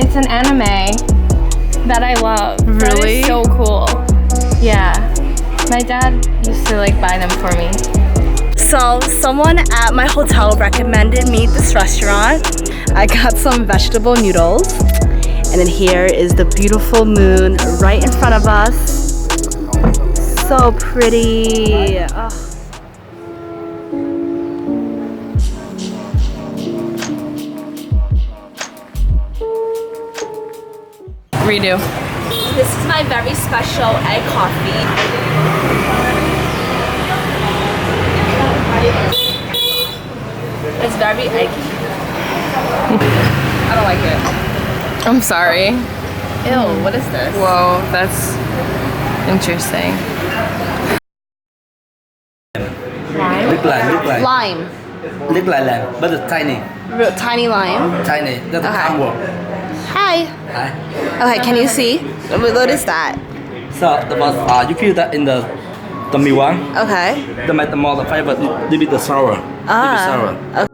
It's an anime that I love. That Really? is so cool. Yeah. My dad used to like buy them for me. So someone at my hotel recommended me this restaurant. I got some vegetable noodles. And then here is the beautiful moon right in front of us. So pretty. Oh. Redo. This is my very special egg coffee. It's very eggy. I don't like it. I'm sorry. Ew, what is this? Whoa, that's interesting. Look like Lime. look like lamb, but it's tiny, Real tiny lime. tiny. That's Okay. CANGGU. Hi. Hi. Okay, can you see? What is that? So the was you feel that in the milk one, Okay. the make the more the flavor, little bit sour, little bit sour. Okay.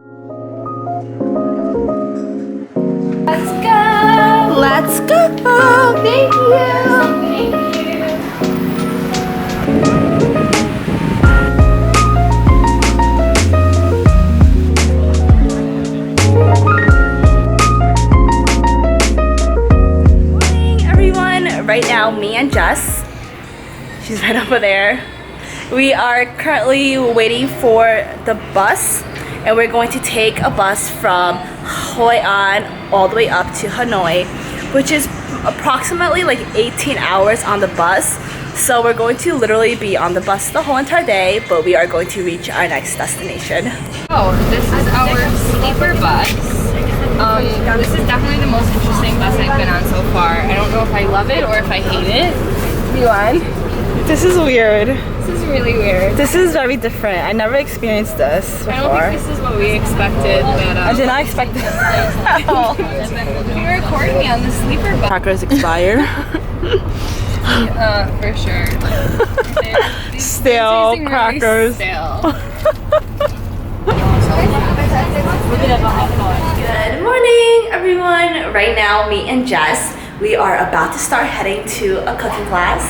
Let's go. Let's go. Thank you. Morning, everyone. Right now, me and Jess, she's right over there. We are currently waiting for the bus, and we're going to take a bus from Hoian all the way up to Hanoi, which is approximately like 18 hours on the bus. So we're going to literally be on the bus the whole entire day, but we are going to reach our next destination. Oh, this is our sleeper bus. This is definitely the most interesting bus I've been on so far. I don't know if I love it or if I hate it. Yuan. This is weird. This is really weird. This is very different. I never experienced this before. I don't think this is what we expected, but I did not expect this at all. you're recording me on the sleeper bus. Crackers expired. For sure. Stale Tasting really crackers. stale. Good morning, everyone. Right now, me and Jess, we are about to start heading to a cooking class.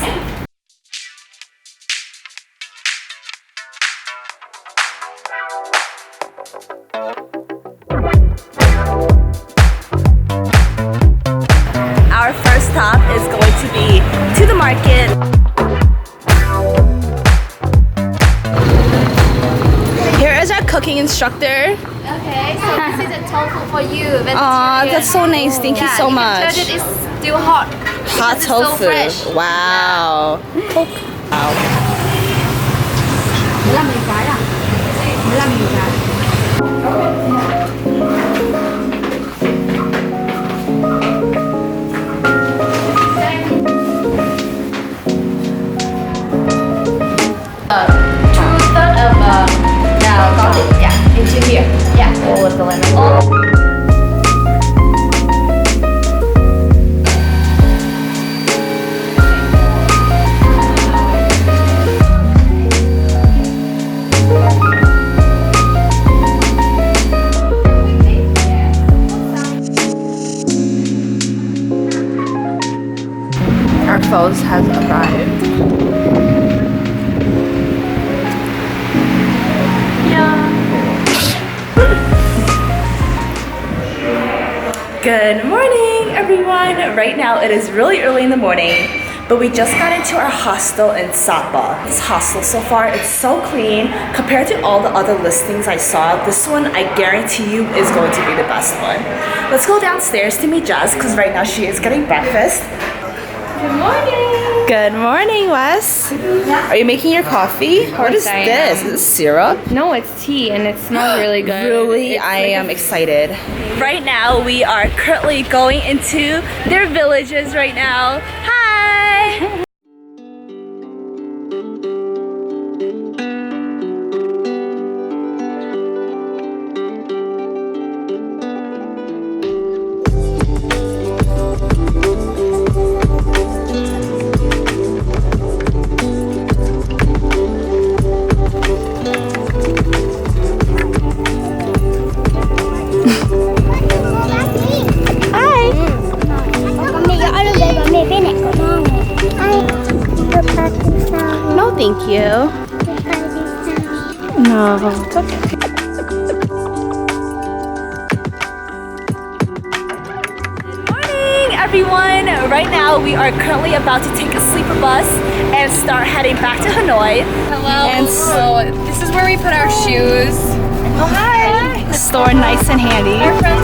Our first stop is going to be to the market. Here is our cooking instructor. Okay, so this is a tofu for you. Aw, that's so nice. Thank you so much. It is still hot. Hot It's so tofu. fresh. Wow. Wow. 15 cái à? 15 cái. Two-thirds of now garlic, yeah, into here. Yeah. All with the lemon. Our foes has arrived. Good morning, everyone. Right now it is really early in the morning, but we just got into our hostel in Sapa. This hostel so far, it's so clean. Compared to all the other listings I saw, this one I guarantee you is going to be the best one. Let's go downstairs to meet Jazz because right now she is getting breakfast. Good morning. Good morning, Wes. Are you making your coffee? What is I this? am. Is this syrup? No, it's tea and it smells really good. Really, It's I like am excited. Right now, we are currently going into their villages right now. Hi! though? No, it's okay. Everyone, right now we are currently about to take a sleeper bus and start heading back to Hanoi. Hello. And so this is where we put our shoes. Oh, hi. Store nice and handy. Our friend